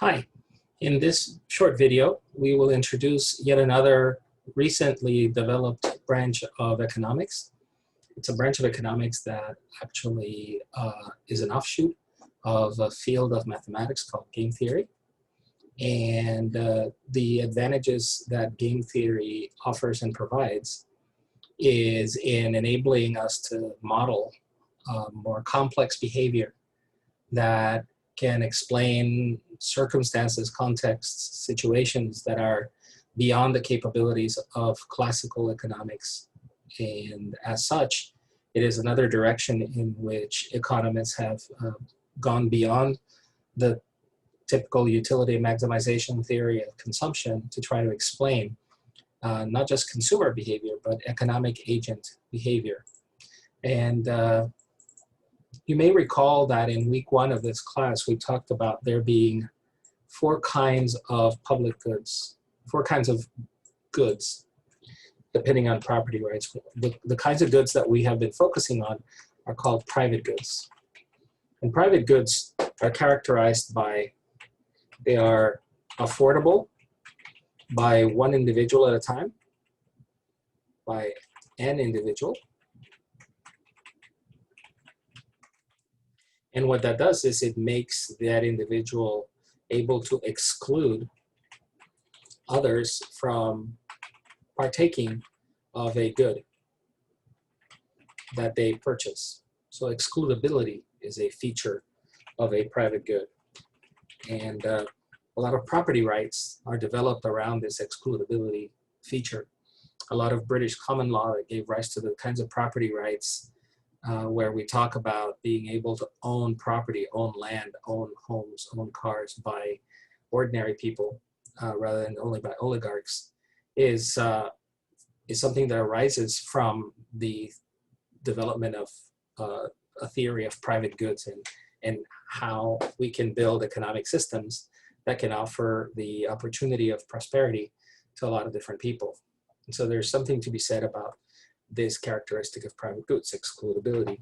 Hi, in this short video, we will introduce yet another recently developed branch of economics. It's a branch of economics that actually is an offshoot of a field of mathematics called game theory. And the advantages that game theory offers and provides is in enabling us to model more complex behavior that can explain circumstances, contexts, situations that are beyond the capabilities of classical economics. And as such, it is another direction in which economists have gone beyond the typical utility maximization theory of consumption to try to explain not just consumer behavior, but economic agent behavior. And you may recall that in week 1 of this class, we talked about there being 4 kinds of public goods, 4 kinds of goods, depending on property rights. The kinds of goods that we have been focusing on are called private goods. And private goods are characterized by, they are affordable by one individual at a time, by an individual. And what that does is it makes that individual able to exclude others from partaking of a good that they purchase. So excludability is a feature of a private good. And a lot of property rights are developed around this excludability feature. A lot of British common law that gave rise to the kinds of property rights where we talk about being able to own property, own land, own homes, own cars by ordinary people rather than only by oligarchs, is something that arises from the development of a theory of private goods and how we can build economic systems that can offer the opportunity of prosperity to a lot of different people. And so there's something to be said about this characteristic of private goods, excludability.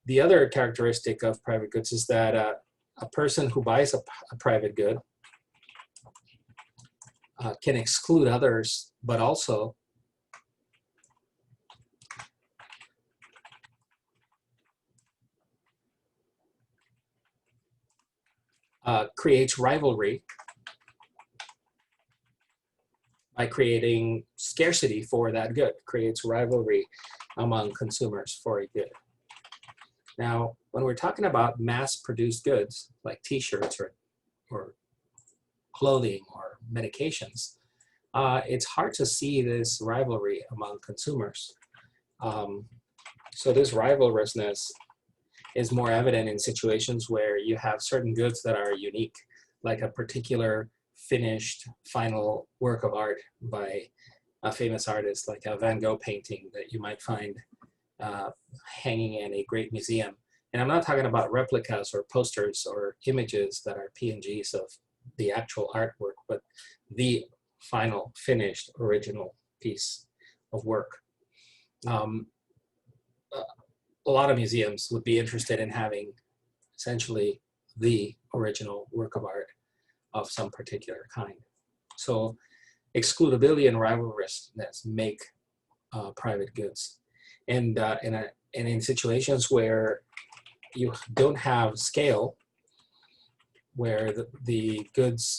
The other characteristic of private goods is that a person who buys a private good can exclude others, but also creates rivalry by creating scarcity for that good, creates rivalry among consumers for a good. Now, when we're talking about mass-produced goods, like t-shirts or clothing or medications, it's hard to see this rivalry among consumers. So this rivalrousness is more evident in situations where you have certain goods that are unique, like a particular finished final work of art by a famous artist, like a Van Gogh painting that you might find hanging in a great museum. And I'm not talking about replicas or posters or images that are PNGs of the actual artwork, but the final finished original piece of work. A lot of museums would be interested in having essentially the original work of art of some particular kind. So excludability and rivalrousness make private goods. And in situations where you don't have scale, where the goods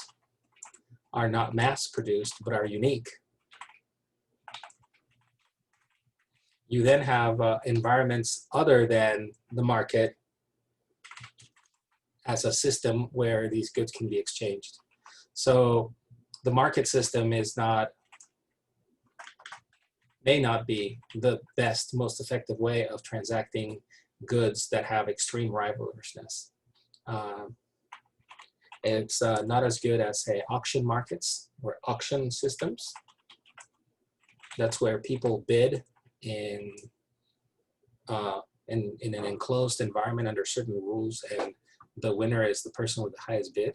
are not mass produced but are unique, you then have environments other than the market as a system where these goods can be exchanged. So the market system may not be the best, most effective way of transacting goods that have extreme rivalrousness. It's not as good as, say, auction markets or auction systems. That's where people bid in an enclosed environment under certain rules, and the winner is the person with the highest bid.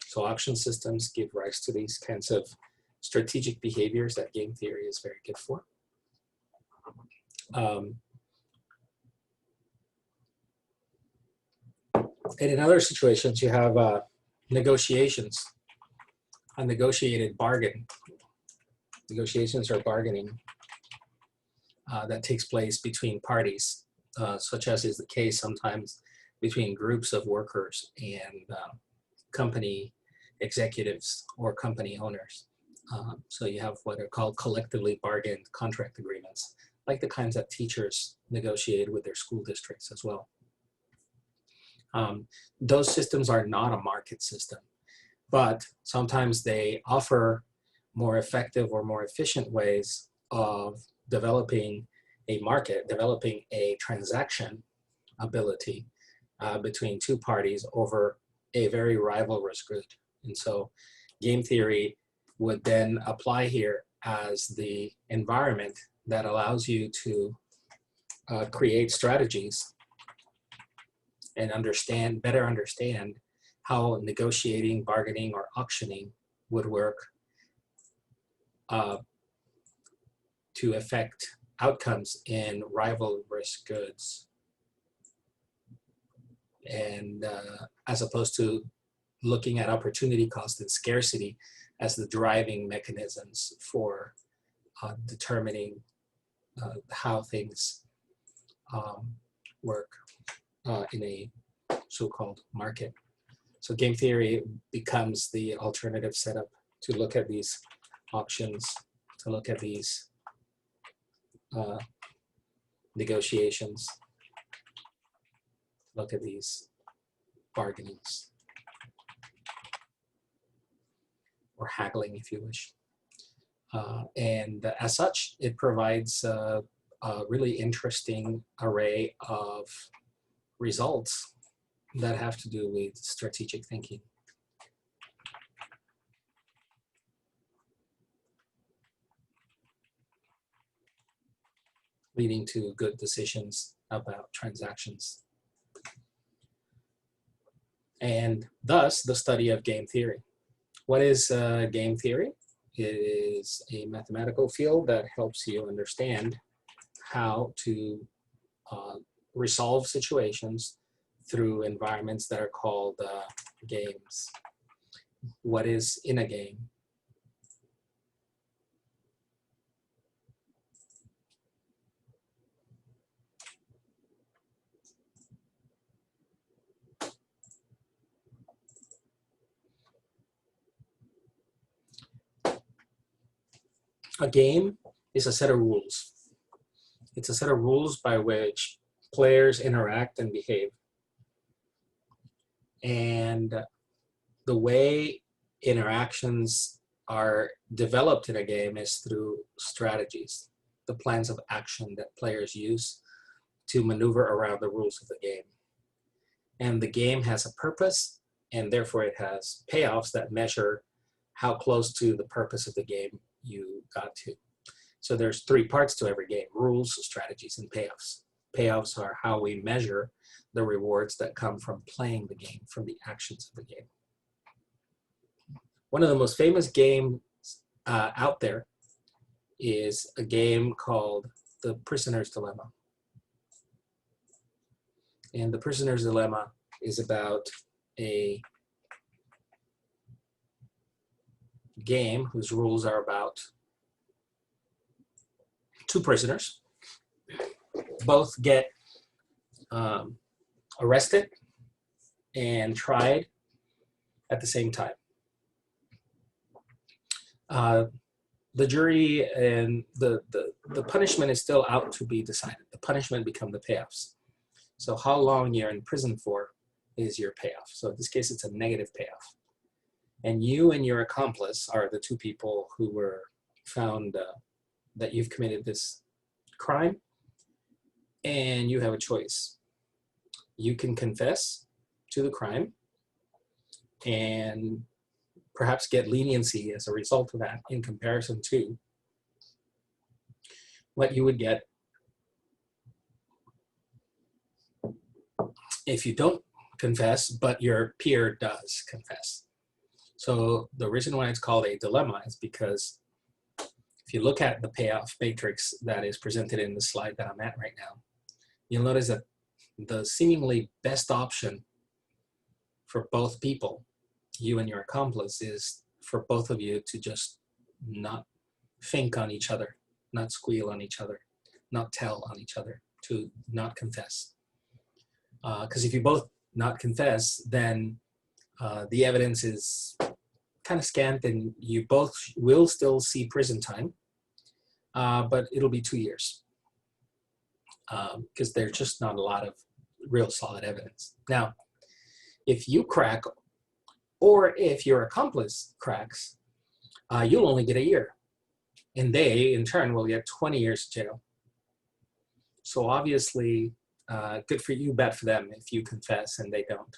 So auction systems give rise to these kinds of strategic behaviors that game theory is very good for. And in other situations, you have negotiations, a negotiated bargain. Negotiations are bargaining that takes place between parties, such as is the case sometimes between groups of workers and company executives or company owners. So you have what are called collectively bargained contract agreements, like the kinds that teachers negotiate with their school districts as well. Those systems are not a market system, but sometimes they offer more effective or more efficient ways of developing a market, developing a transaction ability between two parties over a very rivalrous good. And so game theory would then apply here as the environment that allows you to create strategies and better understand how negotiating, bargaining, or auctioning would work to affect outcomes in rivalrous goods. And as opposed to looking at opportunity cost and scarcity as the driving mechanisms for determining how things work in a so-called market. So game theory becomes the alternative setup to look at these auctions, to look at these negotiations, look at these bargainings, or haggling if you wish. And as such, it provides a really interesting array of results that have to do with strategic thinking. Leading to good decisions about transactions. And thus, the study of game theory. What is game theory? It is a mathematical field that helps you understand how to resolve situations through environments that are called games. What is in a game? A game is a set of rules. It's a set of rules by which players interact and behave. And the way interactions are developed in a game is through strategies, the plans of action that players use to maneuver around the rules of the game. And the game has a purpose, and therefore it has payoffs that measure how close to the purpose of the game you got to. So there's three parts to every game: rules, strategies, and payoffs. Payoffs are how we measure the rewards that come from playing the game, from the actions of the game. One of the most famous games out there is a game called The Prisoner's Dilemma. And The Prisoner's Dilemma is about a game whose rules are about two prisoners. Both get arrested and tried at the same time. The jury and the punishment is still out to be decided. The punishment become the payoffs. So how long you're in prison for is your payoff. So in this case, it's a negative payoff. And you and your accomplice are the two people who were found that you've committed this crime, and you have a choice. You can confess to the crime and perhaps get leniency as a result of that in comparison to what you would get if you don't confess, but your peer does confess. So the reason why it's called a dilemma is because if you look at the payoff matrix that is presented in the slide that I'm at right now, you'll notice that the seemingly best option for both people you and your accomplice, is for both of you to just not think on each other, not squeal on each other, not tell on each other, to not confess. Because if you both not confess, then the evidence is kind of scant, and you both will still see prison time, but it'll be 2 years because there's just not a lot of real solid evidence. Now, if you crack, or if your accomplice cracks, you'll only get a year, and they, in turn, will get 20 years jail. So obviously, good for you, bad for them if you confess and they don't.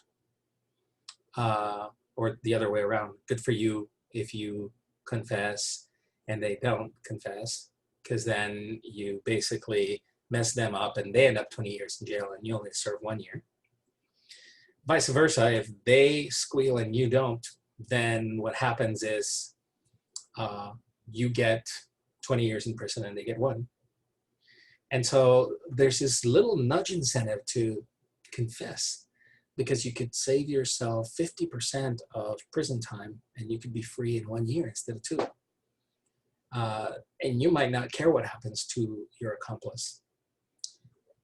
Or the other way around, good for you if you confess and they don't confess, because then you basically mess them up and they end up 20 years in jail and you only serve 1 year. Vice versa, if they squeal and you don't, then what happens is you get 20 years in prison and they get 1. And so there's this little nudge incentive to confess, because you could save yourself 50% of prison time and you could be free in 1 year instead of 2. And you might not care what happens to your accomplice.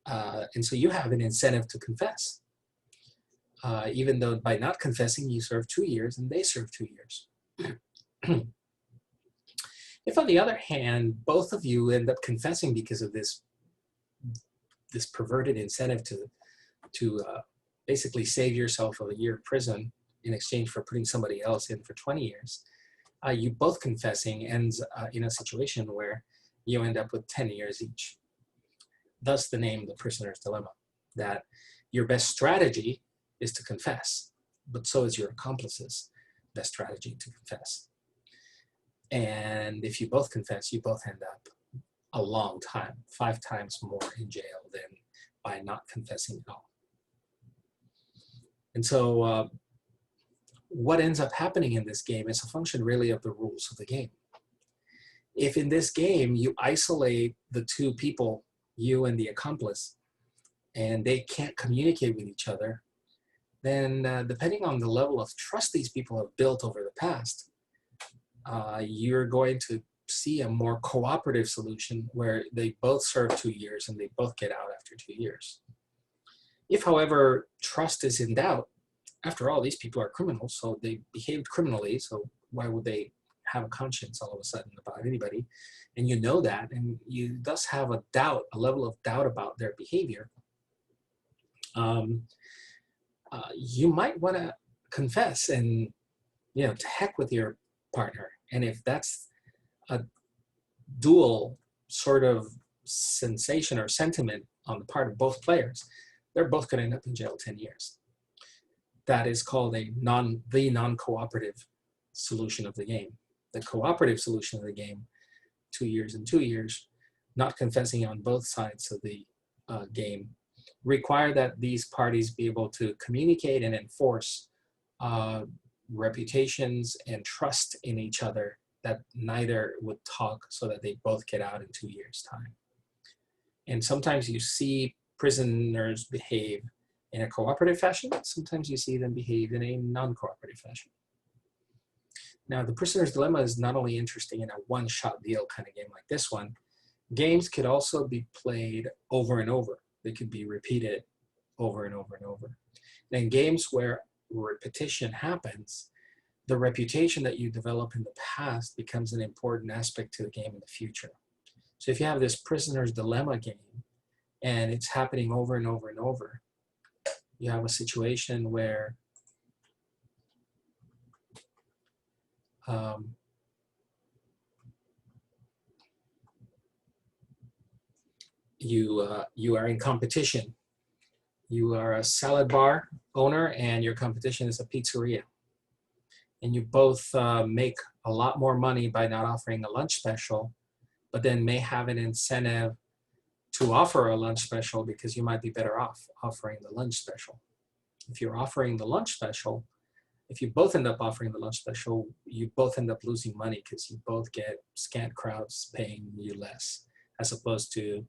And so you have an incentive to confess, even though by not confessing, you serve 2 years and they serve 2 years. If, on the other hand, both of you end up confessing because of this perverted incentive to basically save yourself a year of prison in exchange for putting somebody else in for 20 years, you both confessing ends in a situation where you end up with 10 years each. Thus the name, the prisoner's dilemma, that your best strategy is to confess, but so is your accomplice's best strategy to confess. And if you both confess, you both end up a long time, 5 times more in jail than by not confessing at all. And so what ends up happening in this game is a function really of the rules of the game. If in this game you isolate the 2 people, you and the accomplice, and they can't communicate with each other, then depending on the level of trust these people have built over the past, you're going to see a more cooperative solution where they both serve 2 years and they both get out after 2 years. If, however, trust is in doubt, after all, these people are criminals, so they behaved criminally, so why would they have a conscience all of a sudden about anybody? And you know that, and you thus have a doubt, a level of doubt about their behavior. You might want to confess and, to heck with your partner. And if that's a dual sort of sensation or sentiment on the part of both players, they're both going to end up in jail 10 years. That is called the non-cooperative solution of the game. The cooperative solution of the game, 2 years and 2 years, not confessing on both sides of the game, require that these parties be able to communicate and enforce reputations and trust in each other, that neither would talk, so that they both get out in 2 years' time. And sometimes you see prisoners behave in a cooperative fashion. Sometimes you see them behave in a non-cooperative fashion. Now, the prisoner's dilemma is not only interesting in a one-shot deal kind of game like this one. Games could also be played over and over. They could be repeated over and over and over. And in games where repetition happens, the reputation that you develop in the past becomes an important aspect to the game in the future. So if you have this prisoner's dilemma game and it's happening over and over and over, you have a situation where you are in competition. You are a salad bar owner and your competition is a pizzeria. And you both make a lot more money by not offering a lunch special, but then may have an incentive to offer a lunch special because you might be better off offering the lunch special. If you're offering the lunch special, if you both end up offering the lunch special, you both end up losing money because you both get scant crowds paying you less, as opposed to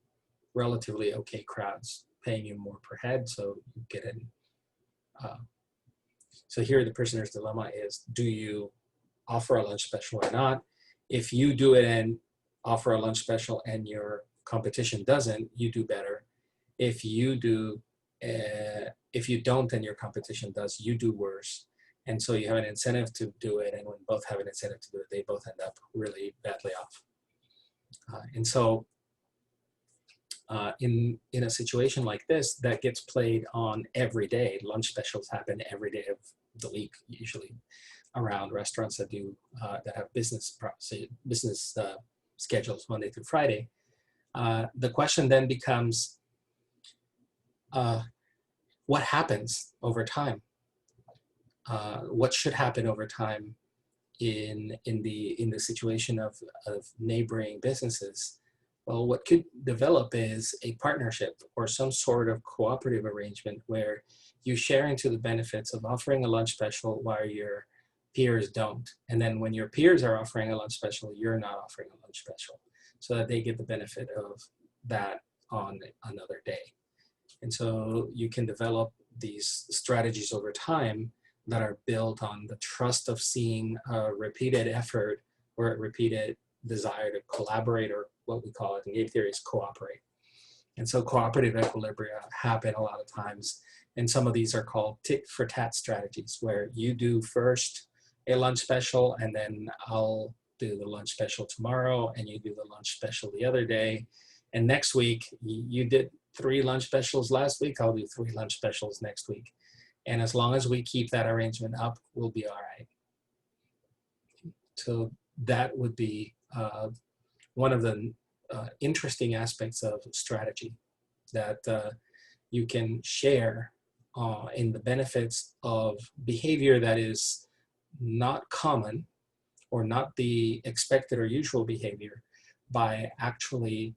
relatively okay crowds paying you more per head, so you get in So here the prisoner's dilemma is, do you offer a lunch special or not? If you do it and offer a lunch special and your competition doesn't, you do better. If you don't and your competition does, you do worse. And so you have an incentive to do it, and when both have an incentive to do it, they both end up really badly off. And so in a situation like this that gets played on every day, lunch specials happen every day of the week, usually around restaurants that do that have business schedules Monday through Friday. The question then becomes, what happens over time? What should happen over time in the situation of neighboring businesses? Well, what could develop is a partnership or some sort of cooperative arrangement where you share into the benefits of offering a lunch special while your peers don't. And then when your peers are offering a lunch special, you're not offering a lunch special, so that they get the benefit of that on another day. And so you can develop these strategies over time that are built on the trust of seeing a repeated effort or a repeated desire to collaborate, or what we call it in game theory is cooperate. And so cooperative equilibria happen a lot of times. And some of these are called tit for tat strategies, where you do first a lunch special, and then I'll do the lunch special tomorrow, and you do the lunch special the other day. And next week, you did 3 lunch specials last week, I'll do 3 lunch specials next week. And as long as we keep that arrangement up, we'll be all right. So that would be one of the interesting aspects of strategy, that you can share in the benefits of behavior that is not common or not the expected or usual behavior, by actually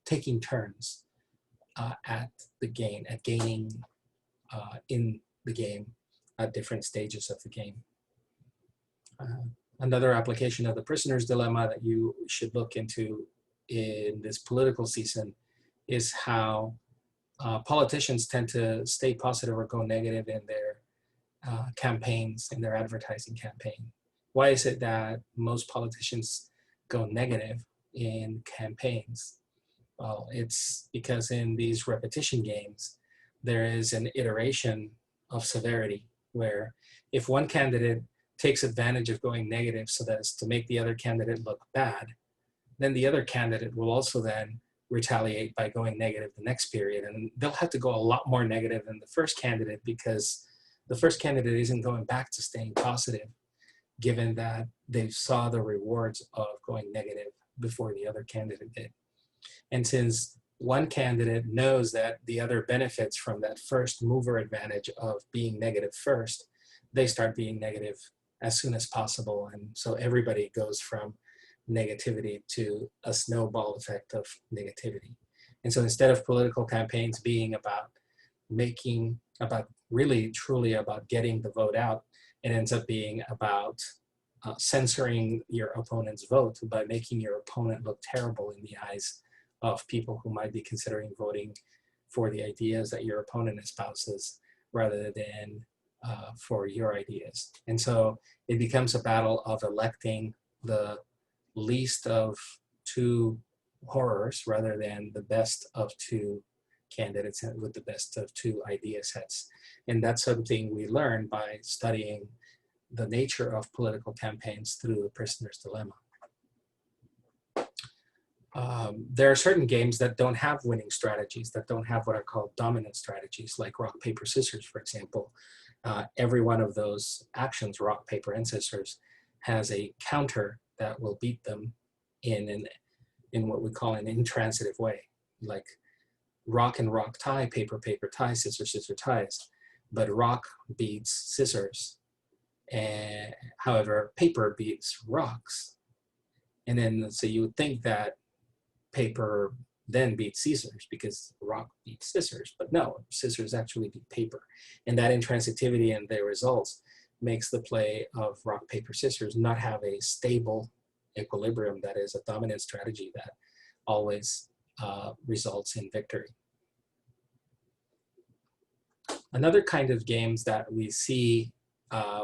taking turns at the game, at gaining in the game at different stages of the game. Another application of the prisoner's dilemma that you should look into in this political season is how politicians tend to stay positive or go negative in their campaigns, in their advertising campaign. Why is it that most politicians go negative in campaigns? Well, it's because in these repetition games, there is an iteration of severity, where if one candidate takes advantage of going negative so that as to make the other candidate look bad, then the other candidate will also then retaliate by going negative the next period. And they'll have to go a lot more negative than the first candidate, because the first candidate isn't going back to staying positive, given that they saw the rewards of going negative before the other candidate did. And since one candidate knows that the other benefits from that first mover advantage of being negative first, they start being negative as soon as possible. And so everybody goes from negativity to a snowball effect of negativity. And so instead of political campaigns being about really truly about getting the vote out, it ends up being about censoring your opponent's vote by making your opponent look terrible in the eyes of people who might be considering voting for the ideas that your opponent espouses rather than for your ideas. And so it becomes a battle of electing the least of 2 horrors rather than the best of 2 candidates with the best of 2 idea sets. And that's something we learn by studying the nature of political campaigns through the prisoner's dilemma. There are certain games that don't have winning strategies, that don't have what are called dominant strategies, like rock, paper, scissors, for example. Every one of those actions, rock, paper, and scissors, has a counter that will beat them in what we call an intransitive way, like rock and rock tie, paper, paper, tie, scissor, scissor, ties. But rock beats scissors, and however, paper beats rocks. And then, so you would think that paper then beats scissors because rock beats scissors, but no, scissors actually beat paper. And that intransitivity and their results makes the play of rock, paper, scissors not have a stable equilibrium that is a dominant strategy that always results in victory. Another kind of games that we see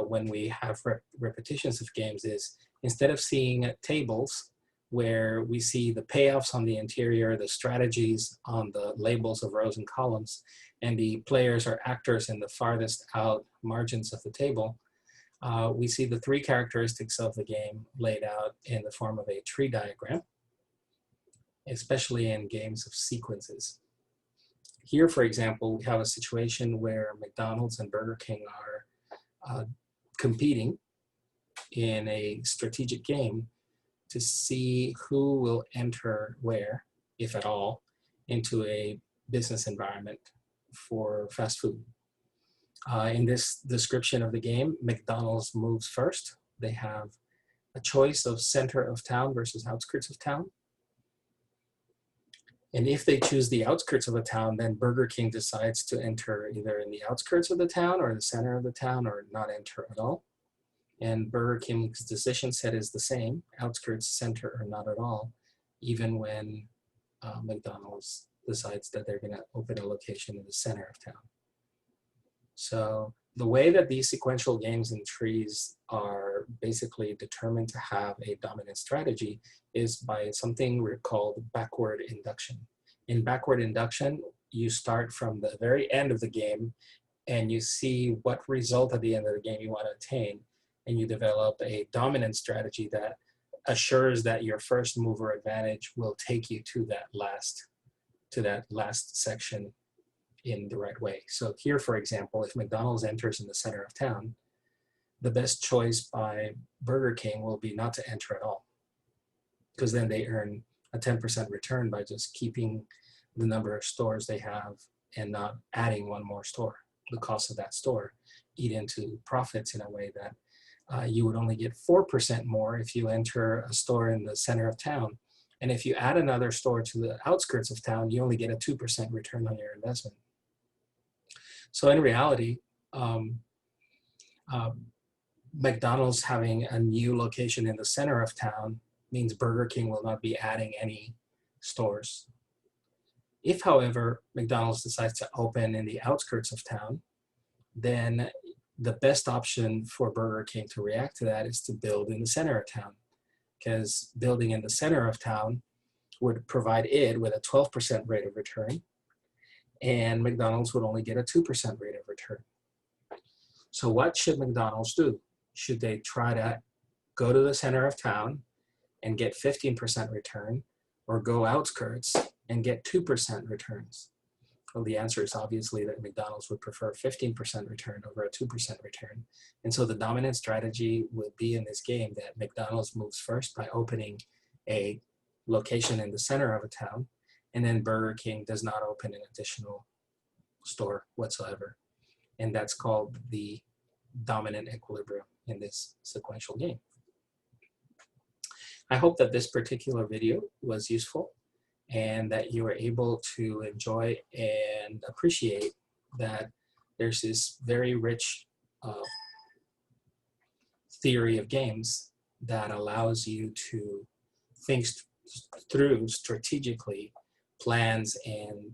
when we have repetitions of games is, instead of seeing tables where we see the payoffs on the interior, the strategies on the labels of rows and columns, and the players or actors in the farthest out margins of the table, we see the three characteristics of the game laid out in the form of a tree diagram, especially in games of sequences. Here, for example, we have a situation where McDonald's and Burger King are competing in a strategic game to see who will enter where, if at all, into a business environment for fast food. In this description of the game, McDonald's moves first. They have a choice of center of town versus outskirts of town. And if they choose the outskirts of a town, then Burger King decides to enter either in the outskirts of the town or the center of the town, or not enter at all. And Burger King's decision set is the same: outskirts, center, or not at all, even when McDonald's decides that they're going to open a location in the center of town. So the way that these sequential games in trees are basically determined to have a dominant strategy is by something we're called backward induction. In backward induction, you start from the very end of the game and you see what result at the end of the game you want to attain, and you develop a dominant strategy that assures that your first mover advantage will take you to that last section in the right way. So here, for example, if McDonald's enters in the center of town, the best choice by Burger King will be not to enter at all, because then they earn a 10% return by just keeping the number of stores they have and not adding one more store. The cost of that store eat into profits in a way that you would only get 4% more if you enter a store in the center of town. And if you add another store to the outskirts of town, you only get a 2% return on your investment. So in reality, McDonald's having a new location in the center of town means Burger King will not be adding any stores. If, however, McDonald's decides to open in the outskirts of town, then the best option for Burger King to react to that is to build in the center of town, because building in the center of town would provide it with a 12% rate of return, and McDonald's would only get a 2% rate of return. So what should McDonald's do? Should they try to go to the center of town and get 15% return, or go outskirts and get 2% returns? Well, the answer is obviously that McDonald's would prefer 15% return over a 2% return. And so the dominant strategy would be in this game that McDonald's moves first by opening a location in the center of a town, and then Burger King does not open an additional store whatsoever. And that's called the dominant equilibrium in this sequential game. I hope that this particular video was useful and that you were able to enjoy and appreciate that there's this very rich theory of games that allows you to think through strategically plans and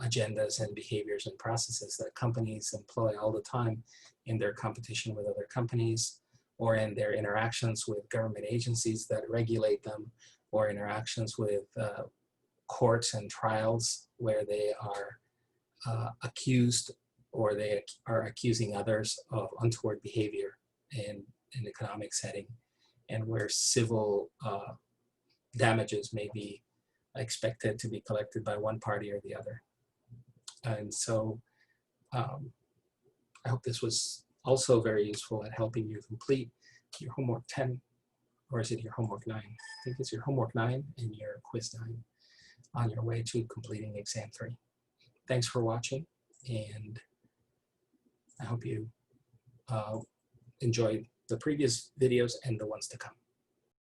agendas and behaviors and processes that companies employ all the time in their competition with other companies, or in their interactions with government agencies that regulate them, or interactions with courts and trials where they are accused, or they are accusing others of untoward behavior in an economic setting, and where civil damages may be expected to be collected by one party or the other. And so I hope this was also very useful at helping you complete your homework 10, or is it your homework 9? I think it's your homework 9 and your quiz 9 on your way to completing exam 3. Thanks for watching, and I hope you enjoyed the previous videos and the ones to come.